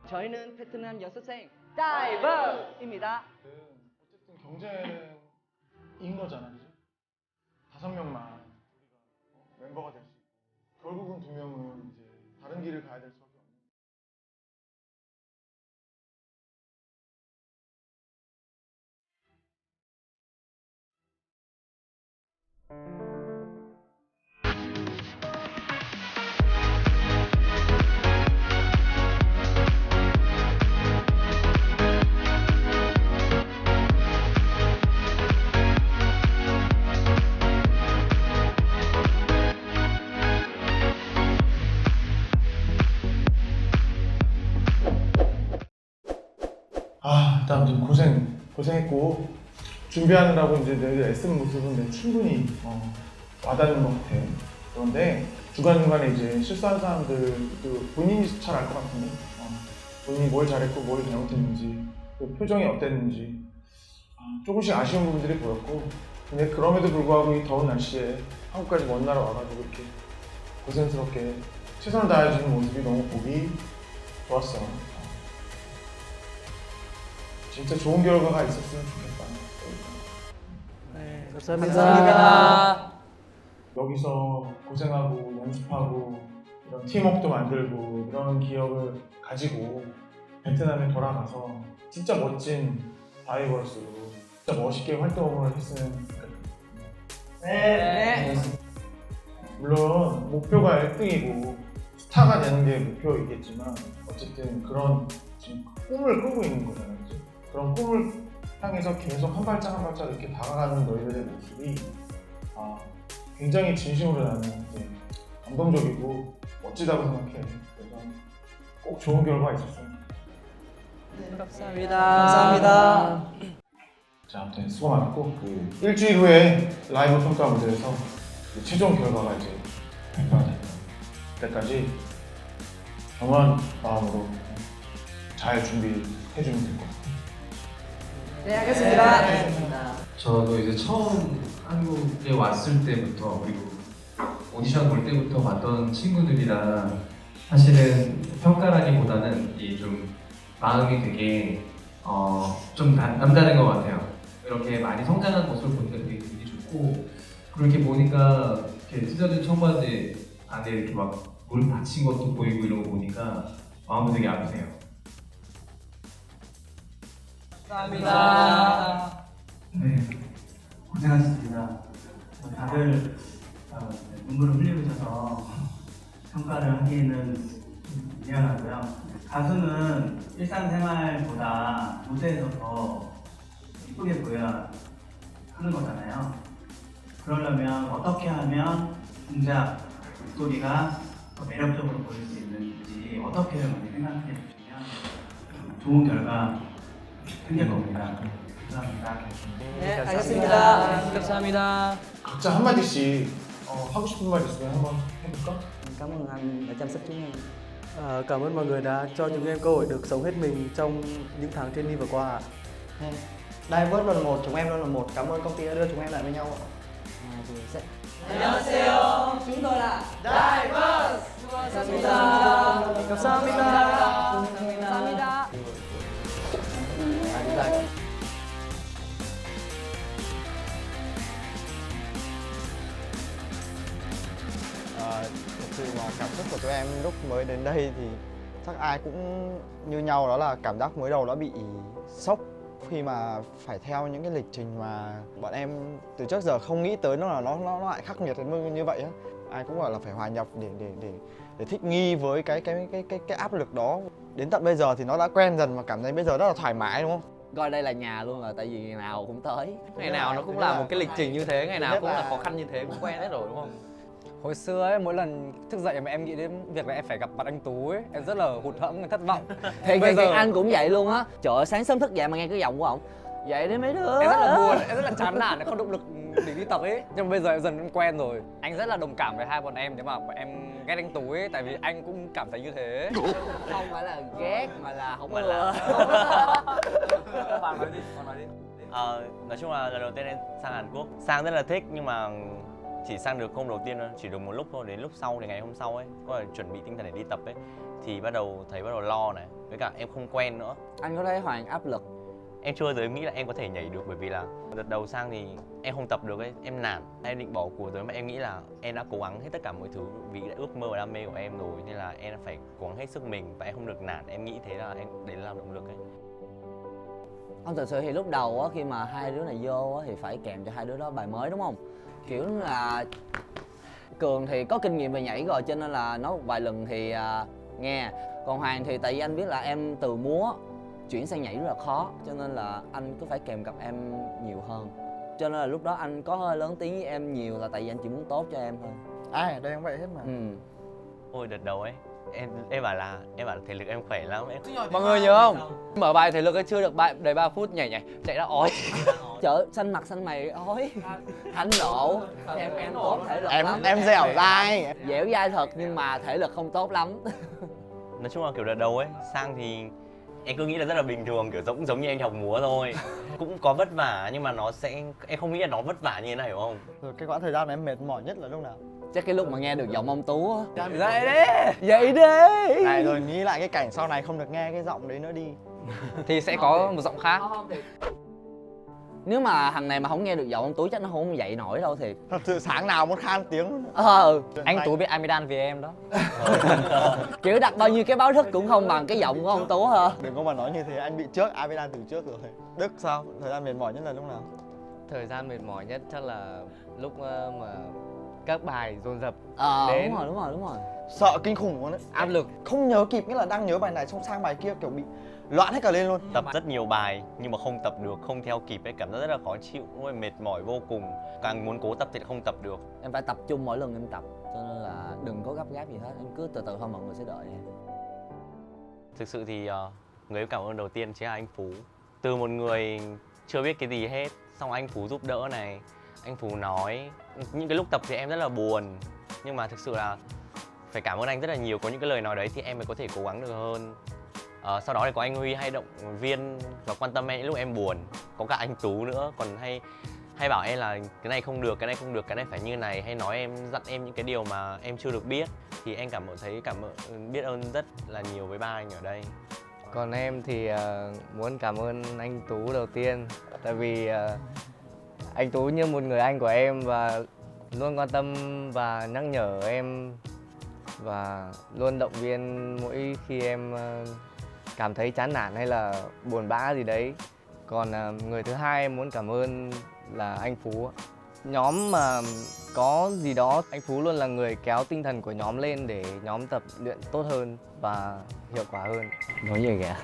저희는 베트남 여수생 다이버입니다. 어쨌든 경쟁인 거잖아, 그지? 5명만 우리가 멤버가 될 수 있고 결국은 2명은 이제 다른 길을 가야 될 수밖에 없는. 일단 좀 고생했고 준비하느라고 이제 내가 애쓰는 모습은 충분히 와닿는 것 같아. 그런데 중간중간에 이제 실수한 사람들도 본인이 잘 알 것 같은데 본인이 뭘 잘했고 뭘 잘못했는지 그 표정이 어땠는지 조금씩 아쉬운 부분들이 보였고, 근데 그럼에도 불구하고 이 더운 날씨에 한국까지 먼 나라 와가지고 이렇게 고생스럽게 최선을 다해주는 모습이 너무 보기 좋았어. 진짜 좋은 결과가 있었으면 좋겠다. 네, 감사합니다. 여기서 고생하고 연습하고 이런 팀워크도 만들고 이런 기억을 가지고 베트남에 돌아가서 진짜 멋진 다이버스로 진짜 멋있게 활동을 했으면 좋겠다. 네. 물론 목표가 1등이고 스타가 되는 게 목표이겠지만 어쨌든 그런 지금 꿈을 꾸고 있는 거잖아요. 그치? 그런 꿈을 향해서 계속 한 발짝 한 발짝 이렇게 다가가는 너희들의 모습이 굉장히 진심으로 나는 이제 감동적이고 멋지다고 생각해. 그래서 꼭 좋은 결과가 있었으면 좋겠다. 네, 감사합니다. 자, 아무튼 수고 많았고 그 일주일 후에 라이브 평가 무대에서 그 최종 결과가 이제 발표가 될 거예요. 그때까지 겸허한 마음으로 잘 준비해 주면 될 것 같아요. 네, 알겠습니다. 저도 이제 처음 한국에 왔을 때부터 그리고 오디션 볼 때부터 봤던 친구들이라 사실은 평가라기보다는 이 좀 마음이 되게 좀 남다른 것 같아요. 이렇게 많이 성장한 모습을 보니까 되게 기분이 좋고, 그렇게 보니까 이렇게 찢어진 청바지 안에 이렇게 막 물 받친 것도 보이고 이런 거 보니까 마음이 되게 아프네요. 감사합니다. 네, 고생하셨습니다. 다들 눈물을 흘리셔서 평가를 하기에는 좀 미안하고요. 가수는 일상생활보다 무대에서 더 예쁘게 보여야 하는 거잖아요. 그러려면 어떻게 하면 정작 목소리가 더 매력적으로 보일 수 있는지 어떻게 많이 생각해 주시면 좋은 결과 생길 겁니다. 감사합니다. 네, 알겠습니다. 감사합니다. 각자 한마디씩 하고 싶은 말 있으면 한번 해볼까? Cảm ơn anh đã chăm sóc chúng em. Cảm ơn mọi người đã cho chúng em cơ hội được sống hết mình trong những tháng trên đi vừa qua ạ. Divers luôn là một, chúng em luôn là một. Cảm ơn công ty đã đưa chúng em lại với nhau. 안녕하세요. chúng tôi là Divers. 감사합니다. 감사합니다. 감사합니다. Thực sự mà cảm xúc của tụi em lúc mới đến đây thì chắc ai cũng như nhau, đó là cảm giác mới đầu đã bị sốc khi mà phải theo những cái lịch trình mà bọn em từ trước giờ không nghĩ tới nó lại khắc nghiệt đến như vậy á. Ai cũng gọi là phải hòa nhập để thích nghi với cái áp lực đó. Đến tận bây giờ thì nó đã quen dần và cảm thấy bây giờ rất là thoải mái, đúng không? Coi đây là nhà luôn rồi, tại vì ngày nào cũng tới, ngày nào nó cũng là một cái lịch trình như thế, ngày nào cũng là khó khăn như thế, cũng quen hết rồi đúng không? Hồi xưa ấy, mỗi lần thức dậy mà em nghĩ đến việc là em phải gặp mặt anh Tú ấy, em rất là hụt hẫng, thất vọng. Thì anh cũng vậy luôn á. Trời ơi, sáng sớm thức dậy mà nghe cái giọng của ổng, dậy đi mấy đứa. Em rất là buồn, em rất là chán nản, không động lực để đi tập ấy. Nhưng mà bây giờ em dần quen rồi. Anh rất là đồng cảm với hai bọn em nếu mà bọn em ghét anh Tú ấy, tại vì anh cũng cảm thấy như thế. Không phải là ghét mà là không Mà ưa. là- Bạn nói đi, bạn nói đi. Nói chung là lần đầu tiên em sang Hàn Quốc, sang rất là thích nhưng mà chỉ sang được hôm đầu tiên thôi, chỉ được một lúc thôi. Đến lúc sau thì ngày hôm sau ấy, có phải chuẩn bị tinh thần để đi tập ấy, thì bắt đầu lo này, với cả em không quen nữa. Anh có thấy Hoàng áp lực? Em chưa bao giờ nghĩ là em có thể nhảy được, bởi vì là đợt đầu sang thì em không tập được ấy, em nản, em định bỏ cuộc rồi, mà em nghĩ là em đã cố gắng hết tất cả mọi thứ vì đã ước mơ và đam mê của em rồi, nên là em phải cố gắng hết sức mình và em không được nản. Em nghĩ thế là đấy là làm động lực ấy. Không, thực sự thì lúc đầu á, khi mà hai đứa này vô á, thì phải kèm cho hai đứa đó bài mới đúng không? Kiểu là Cường thì có kinh nghiệm về nhảy rồi cho nên là nói một vài lần thì nghe. Còn Hoàng thì tại vì anh biết là em từ múa chuyển sang nhảy rất là khó, cho nên là anh cứ phải kèm cặp em nhiều hơn. Cho nên là lúc đó anh có hơi lớn tiếng với em nhiều là tại vì anh chỉ muốn tốt cho em thôi. Ai ở đây cũng vậy hết mà. Ôi đợt đầu ấy, em bảo là thể lực em khỏe lắm em. Mọi người nhớ không? Mở bài thể lực ấy chưa được đầy 3 phút nhảy chạy ra ói. Chở xanh mặt xanh mày ói. Thanh nộ. Em tốt thể lực lắm. Em dẻo dai. Dẻo dai thật nhưng mà thể lực không tốt lắm. Nói chung là kiểu đợt đầu ấy, sang thì em cứ nghĩ là rất là bình thường, kiểu giống như em học múa thôi. Cũng có vất vả nhưng mà em không nghĩ là nó vất vả như thế này, hiểu không? Rồi cái quãng thời gian mà em mệt mỏi nhất là lúc nào? Chắc cái lúc mà nghe được giọng ông Tú á. Dậy đi! Dậy đi! Này rồi nghĩ lại cái cảnh sau này không được nghe cái giọng đấy nữa đi. Thì sẽ có một giọng khác. Nếu mà thằng này mà không nghe được giọng ông Tú chắc nó không dậy nổi đâu thiệt. Thật sự sáng nào muốn khan tiếng luôn. Anh Tú biết Amidan vì em đó. Kiểu đặt bao nhiêu cái báo thức cũng không bằng cái giọng của ông Tú hả? Đừng có mà nói như thế, anh bị trước Avidan từ trước rồi. Đức sao? Thời gian mệt mỏi nhất là lúc nào? Thời gian mệt mỏi nhất chắc là lúc mà các bài dồn dập Đúng rồi. Sợ kinh khủng luôn đấy. Áp lực. Không nhớ kịp, nghĩa là đang nhớ bài này xong sang bài kia kiểu bị loạn hết cả lên luôn. Tập rất nhiều bài nhưng mà không tập được, không theo kịp ấy, cảm giác rất là khó chịu, mệt mỏi vô cùng. Càng muốn cố tập thì không tập được. Em phải tập trung mỗi lần em tập, cho nên là đừng có gấp gáp gì hết, em cứ từ từ thôi mọi người sẽ đợi em. Thực sự thì người em cảm ơn đầu tiên chính là anh Phú. Từ một người chưa biết cái gì hết, xong anh Phú giúp đỡ này, anh Phú nói. Những cái lúc tập thì em rất là buồn, nhưng mà thực sự là phải cảm ơn anh rất là nhiều, có những cái lời nói đấy thì em mới có thể cố gắng được hơn. Sau đó thì có anh Huy hay động viên và quan tâm em lúc em buồn. Có cả anh Tú nữa, còn hay bảo em là cái này không được, cái này không được, cái này phải như này, hay nói em, dặn em những cái điều mà em chưa được biết. Thì em biết ơn rất là nhiều với ba anh ở đây. Còn em thì muốn cảm ơn anh Tú đầu tiên. Tại vì anh Tú như một người anh của em và luôn quan tâm và nhắc nhở em và luôn động viên mỗi khi em cảm thấy chán nản hay là buồn bã gì đấy. Còn người thứ hai em muốn cảm ơn là anh Phú. Nhóm mà có gì đó, anh Phú luôn là người kéo tinh thần của nhóm lên để nhóm tập luyện tốt hơn và hiệu quả hơn. Nói gì kìa?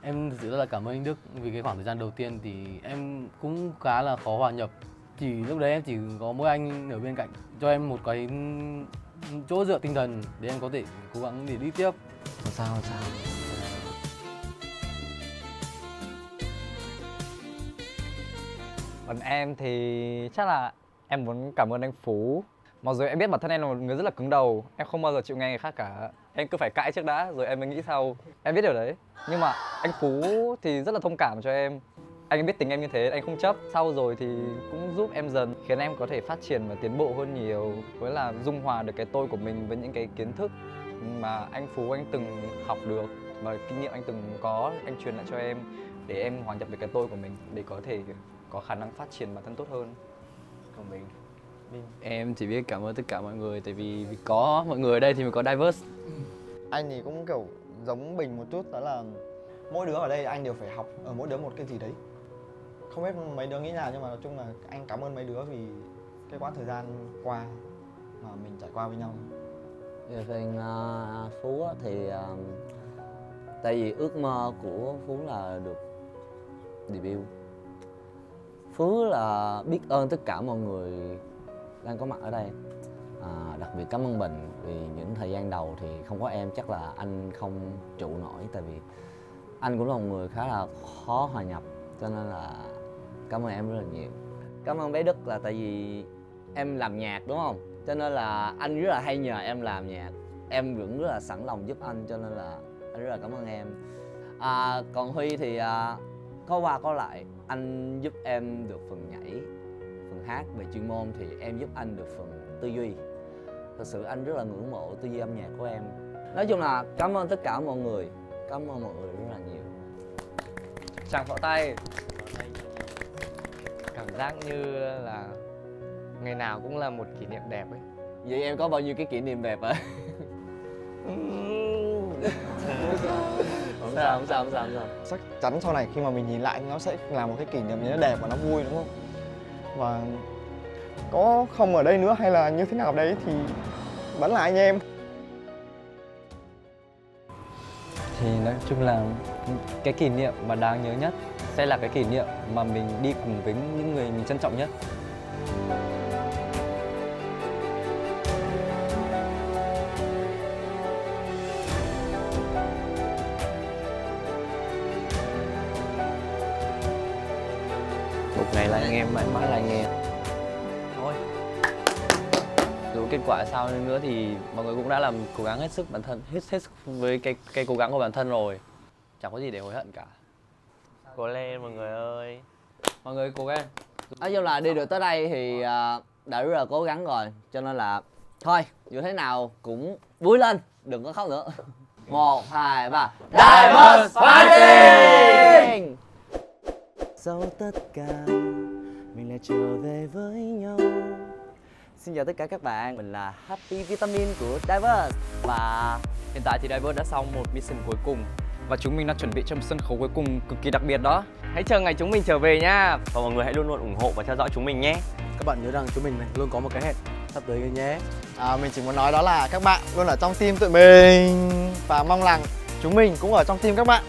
Em thực sự rất là cảm ơn anh Đức vì cái khoảng thời gian đầu tiên thì em cũng khá là khó hòa nhập. Chỉ lúc đấy em chỉ có mỗi anh ở bên cạnh cho em một cái chỗ dựa tinh thần để em có thể cố gắng để đi tiếp. Sao? Còn em thì chắc là em muốn cảm ơn anh Phú. Mặc dù em biết bản thân em là một người rất là cứng đầu, em không bao giờ chịu nghe người khác cả. Em cứ phải cãi trước đã rồi em mới nghĩ sau. Em biết điều đấy. Nhưng mà anh Phú thì rất là thông cảm cho em. Anh ấy biết tính em như thế, anh không chấp. Sau rồi thì cũng giúp em dần, khiến em có thể phát triển và tiến bộ hơn nhiều. Với là dung hòa được cái tôi của mình với những cái kiến thức mà anh Phú anh từng học được và kinh nghiệm anh từng có, anh truyền lại cho em để em hòa nhập được cái tôi của mình để có thể có khả năng phát triển bản thân tốt hơn. Còn mình Em chỉ biết cảm ơn tất cả mọi người tại vì có mọi người ở đây thì mới có Diverse. Anh thì cũng kiểu giống Bình một chút, đó là mỗi đứa ở đây anh đều phải học ở mỗi đứa một cái gì đấy. Không biết mấy đứa nghĩ nào nhưng mà nói chung là anh cảm ơn mấy đứa vì cái quãng thời gian qua mà mình trải qua với nhau. Về phần Phú á, thì tại vì ước mơ của Phú là được debut. Phú là biết ơn tất cả mọi người đang có mặt ở đây. Đặc biệt cảm ơn Bình vì những thời gian đầu thì không có em chắc là anh không trụ nổi, tại vì anh cũng là một người khá là khó hòa nhập, cho nên là cảm ơn em rất là nhiều. Cảm ơn bé Đức là tại vì em làm nhạc đúng không, cho nên là anh rất là hay nhờ em làm nhạc, em vẫn rất là sẵn lòng giúp anh, cho nên là anh rất là cảm ơn em. Còn Huy thì có qua có lại, anh giúp em được phần nhảy phần hát, về chuyên môn thì em giúp anh được phần tư duy. Thật sự anh rất là ngưỡng mộ tư duy âm nhạc của em. Nói chung là cảm ơn tất cả mọi người, cảm ơn mọi người rất là nhiều. Chàng pháo tay. Cảm giác như là ngày nào cũng là một kỷ niệm đẹp ấy. Vậy em có bao nhiêu cái kỷ niệm đẹp ạ? Không sao. Chắc chắn sau này khi mà mình nhìn lại nó sẽ là một cái kỷ niệm nó đẹp và nó vui, đúng không? Và có không ở đây nữa hay là như thế nào đấy thì vẫn là anh em. Thì nói chung là cái kỷ niệm mà đáng nhớ nhất sẽ là cái kỷ niệm mà mình đi cùng với những người mình trân trọng nhất. Một ngày là anh em, mãi mãi là anh em. Thôi, dù kết quả sao nữa thì mọi người cũng đã làm cố gắng hết sức bản thân, hết sức với cái cố gắng của bản thân rồi. Chẳng có gì để hối hận cả. Cố lên mọi người ơi. Mọi người cố gắng. Nói chung là đi được tới đây thì đã rất là cố gắng rồi. Cho nên là thôi, dù thế nào cũng vui lên, đừng có khóc nữa. 1, 2, 3. Diverse Fighting! Sau tất cả, mình lại trở về với nhau. Xin chào tất cả các bạn, mình là Happy Vitamin của Diverse. Và Hiện tại thì Diverse đã xong một mission cuối cùng và chúng mình đang chuẩn bị cho một sân khấu cuối cùng cực kỳ đặc biệt đó. Hãy chờ ngày chúng mình trở về nha. Và mọi người hãy luôn luôn ủng hộ và theo dõi chúng mình nhé. Các bạn nhớ rằng chúng mình luôn có một cái hẹn sắp tới nhé. Mình chỉ muốn nói đó là các bạn luôn ở trong team tụi mình và mong rằng chúng mình cũng ở trong team các bạn.